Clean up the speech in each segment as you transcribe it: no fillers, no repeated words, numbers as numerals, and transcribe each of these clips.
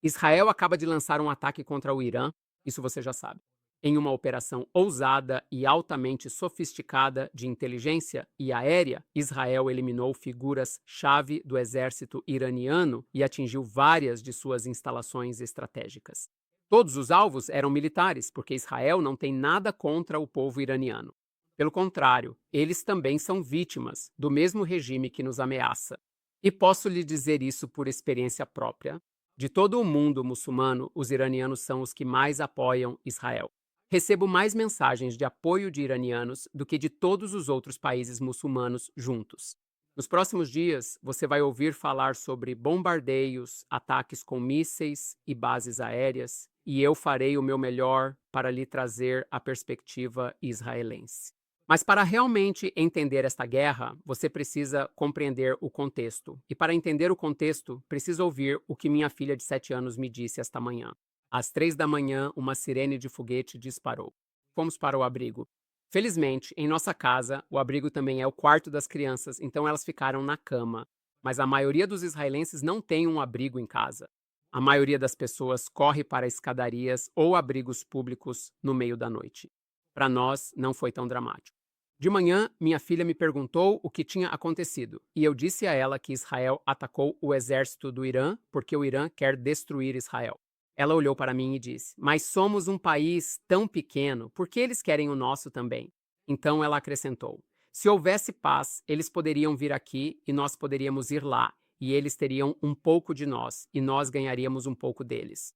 Israel acaba de lançar um ataque contra o Irã, isso você já sabe. Em uma operação ousada e altamente sofisticada de inteligência e aérea, Israel eliminou figuras-chave do exército iraniano e atingiu várias de suas instalações estratégicas. Todos os alvos eram militares, porque Israel não tem nada contra o povo iraniano. Pelo contrário, eles também são vítimas do mesmo regime que nos ameaça. E posso lhe dizer isso por experiência própria. De todo o mundo muçulmano, os iranianos são os que mais apoiam Israel. Recebo mais mensagens de apoio de iranianos do que de todos os outros países muçulmanos juntos. Nos próximos dias, você vai ouvir falar sobre bombardeios, ataques com mísseis e bases aéreas, e eu farei o meu melhor para lhe trazer a perspectiva israelense. Mas para realmente entender esta guerra, você precisa compreender o contexto. E para entender o contexto, precisa ouvir o que minha filha de 7 anos me disse esta manhã. Às 3 da manhã, uma sirene de foguete disparou. Fomos para o abrigo. Felizmente, em nossa casa, o abrigo também é o quarto das crianças, então elas ficaram na cama. Mas a maioria dos israelenses não tem um abrigo em casa. A maioria das pessoas corre para escadarias ou abrigos públicos no meio da noite. Para nós, não foi tão dramático. De manhã, minha filha me perguntou o que tinha acontecido, e eu disse a ela que Israel atacou o exército do Irã porque o Irã quer destruir Israel. Ela olhou para mim e disse: Mas somos um país tão pequeno, por que eles querem o nosso também? Então ela acrescentou: Se houvesse paz, eles poderiam vir aqui e nós poderíamos ir lá, e eles teriam um pouco de nós, e nós ganharíamos um pouco deles.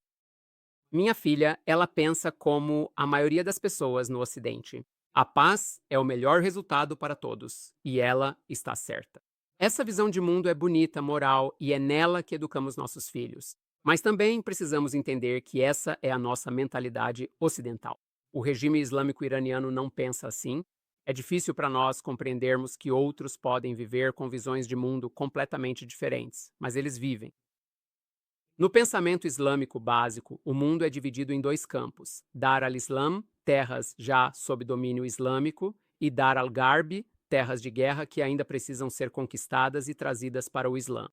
Minha filha, ela pensa como a maioria das pessoas no Ocidente. A paz é o melhor resultado para todos, e ela está certa. Essa visão de mundo é bonita, moral, e é nela que educamos nossos filhos. Mas também precisamos entender que essa é a nossa mentalidade ocidental. O regime islâmico iraniano não pensa assim. É difícil para nós compreendermos que outros podem viver com visões de mundo completamente diferentes, mas eles vivem. No pensamento islâmico básico, o mundo é dividido em dois campos: Dar al-Islam, terras já sob domínio islâmico, e Dar al-Garb, terras de guerra que ainda precisam ser conquistadas e trazidas para o Islã.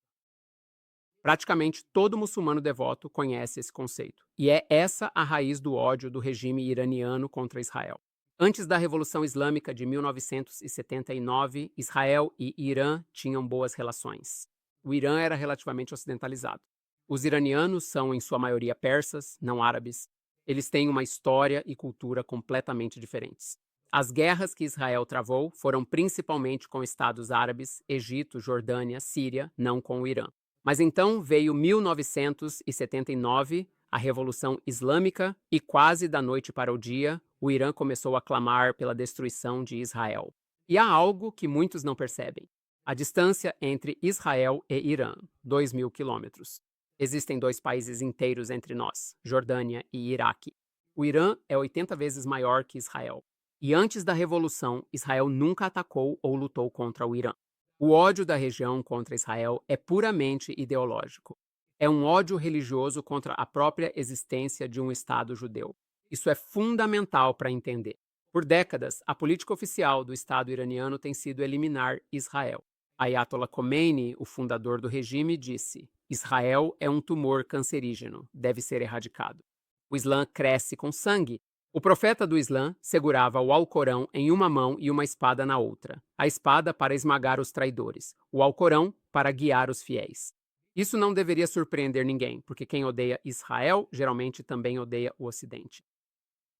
Praticamente todo muçulmano devoto conhece esse conceito, e é essa a raiz do ódio do regime iraniano contra Israel. Antes da Revolução Islâmica de 1979, Israel e Irã tinham boas relações. O Irã era relativamente ocidentalizado. Os iranianos são, em sua maioria, persas, não árabes. Eles têm uma história e cultura completamente diferentes. As guerras que Israel travou foram principalmente com estados árabes, Egito, Jordânia, Síria, não com o Irã. Mas então veio 1979, a Revolução Islâmica, e quase da noite para o dia, o Irã começou a clamar pela destruição de Israel. E há algo que muitos não percebem: a distância entre Israel e Irã, 2.000 quilômetros. Existem dois países inteiros entre nós, Jordânia e Iraque. O Irã é 80 vezes maior que Israel. E antes da Revolução, Israel nunca atacou ou lutou contra o Irã. O ódio da região contra Israel é puramente ideológico. É um ódio religioso contra a própria existência de um Estado judeu. Isso é fundamental para entender. Por décadas, a política oficial do Estado iraniano tem sido eliminar Israel. Ayatollah Khomeini, o fundador do regime, disse: Israel é um tumor cancerígeno, deve ser erradicado. O Islã cresce com sangue. O profeta do Islã segurava o Alcorão em uma mão e uma espada na outra. A espada para esmagar os traidores, o Alcorão para guiar os fiéis. Isso não deveria surpreender ninguém, porque quem odeia Israel geralmente também odeia o Ocidente.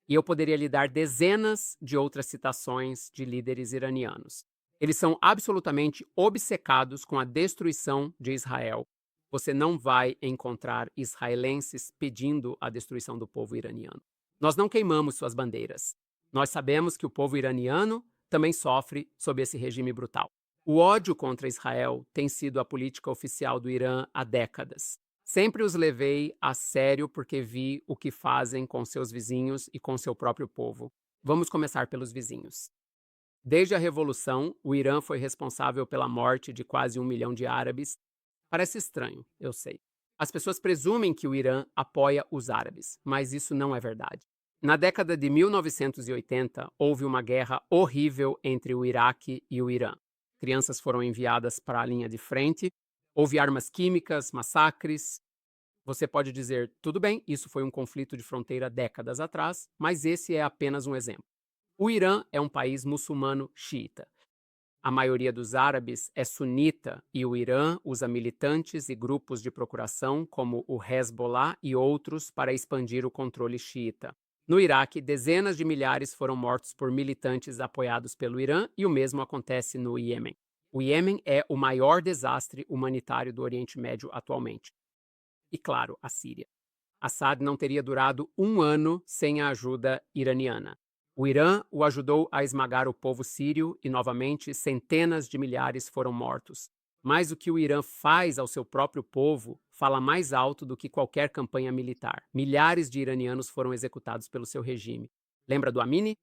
E eu poderia lhe dar dezenas de outras citações de líderes iranianos. Eles são absolutamente obcecados com a destruição de Israel. Você não vai encontrar israelenses pedindo a destruição do povo iraniano. Nós não queimamos suas bandeiras. Nós sabemos que o povo iraniano também sofre sob esse regime brutal. O ódio contra Israel tem sido a política oficial do Irã há décadas. Sempre os levei a sério porque vi o que fazem com seus vizinhos e com seu próprio povo. Vamos começar pelos vizinhos. Desde a Revolução, o Irã foi responsável pela morte de quase 1 milhão de árabes. Parece estranho, eu sei. As pessoas presumem que o Irã apoia os árabes, mas isso não é verdade. Na década de 1980, houve uma guerra horrível entre o Iraque e o Irã. Crianças foram enviadas para a linha de frente, houve armas químicas, massacres. Você pode dizer, tudo bem, isso foi um conflito de fronteira décadas atrás, mas esse é apenas um exemplo. O Irã é um país muçulmano xiita. A maioria dos árabes é sunita e o Irã usa militantes e grupos de procuração como o Hezbollah e outros para expandir o controle xiita. No Iraque, dezenas de milhares foram mortos por militantes apoiados pelo Irã e o mesmo acontece no Iêmen. O Iêmen é o maior desastre humanitário do Oriente Médio atualmente. E claro, a Síria. Assad não teria durado um ano sem a ajuda iraniana. O Irã o ajudou a esmagar o povo sírio e, novamente, centenas de milhares foram mortos. Mas o que o Irã faz ao seu próprio povo fala mais alto do que qualquer campanha militar. Milhares de iranianos foram executados pelo seu regime. Lembra do Amini?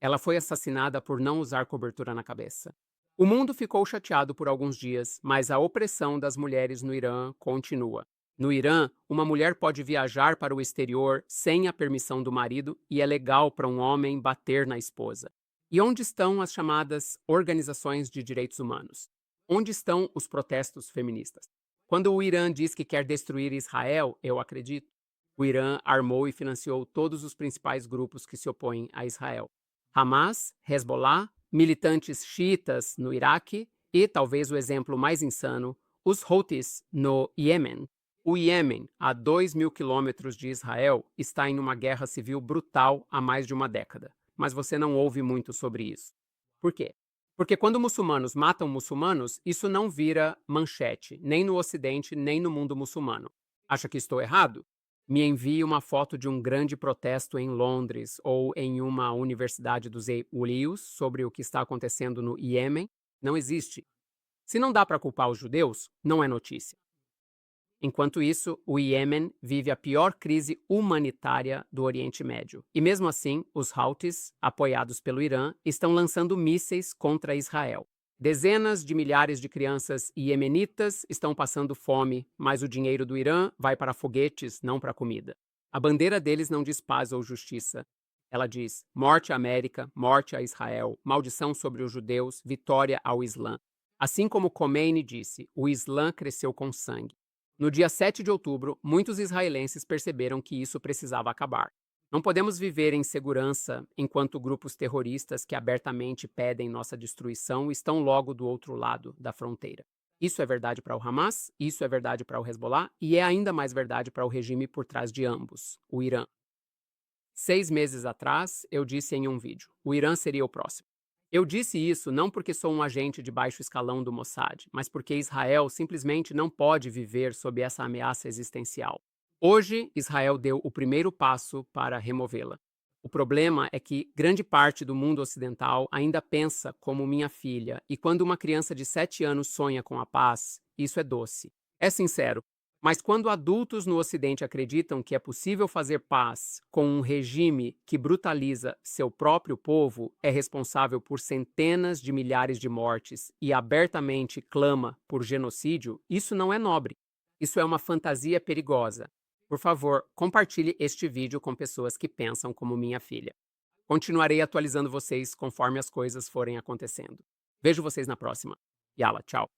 Ela foi assassinada por não usar cobertura na cabeça. O mundo ficou chateado por alguns dias, mas a opressão das mulheres no Irã continua. No Irã, uma mulher pode viajar para o exterior sem a permissão do marido e é legal para um homem bater na esposa. E onde estão as chamadas organizações de direitos humanos? Onde estão os protestos feministas? Quando o Irã diz que quer destruir Israel, eu acredito. O Irã armou e financiou todos os principais grupos que se opõem a Israel. Hamas, Hezbollah, militantes xiitas no Iraque e, talvez o exemplo mais insano, os Houthis no Iêmen. O Iêmen, a 2.000 quilômetros de Israel, está em uma guerra civil brutal há mais de uma década. Mas você não ouve muito sobre isso. Por quê? Porque quando muçulmanos matam muçulmanos, isso não vira manchete, nem no Ocidente, nem no mundo muçulmano. Acha que estou errado? Me envie uma foto de um grande protesto em Londres ou em uma universidade dos Urios sobre o que está acontecendo no Iêmen. Não existe. Se não dá para culpar os judeus, não é notícia. Enquanto isso, o Iêmen vive a pior crise humanitária do Oriente Médio. E mesmo assim, os Houthis, apoiados pelo Irã, estão lançando mísseis contra Israel. Dezenas de milhares de crianças iemenitas estão passando fome, mas o dinheiro do Irã vai para foguetes, não para comida. A bandeira deles não diz paz ou justiça. Ela diz morte à América, morte a Israel, maldição sobre os judeus, vitória ao Islã. Assim como Khomeini disse, o Islã cresceu com sangue. No dia 7 de outubro, muitos israelenses perceberam que isso precisava acabar. Não podemos viver em segurança enquanto grupos terroristas que abertamente pedem nossa destruição estão logo do outro lado da fronteira. Isso é verdade para o Hamas, isso é verdade para o Hezbollah e é ainda mais verdade para o regime por trás de ambos, o Irã. 6 meses atrás, eu disse em um vídeo, o Irã seria o próximo. Eu disse isso não porque sou um agente de baixo escalão do Mossad, mas porque Israel simplesmente não pode viver sob essa ameaça existencial. Hoje, Israel deu o primeiro passo para removê-la. O problema é que grande parte do mundo ocidental ainda pensa como minha filha, e quando uma criança de 7 anos sonha com a paz, isso é doce. É sincero. Mas quando adultos no Ocidente acreditam que é possível fazer paz com um regime que brutaliza seu próprio povo, é responsável por centenas de milhares de mortes e abertamente clama por genocídio, isso não é nobre. Isso é uma fantasia perigosa. Por favor, compartilhe este vídeo com pessoas que pensam como minha filha. Continuarei atualizando vocês conforme as coisas forem acontecendo. Vejo vocês na próxima. Yala, tchau.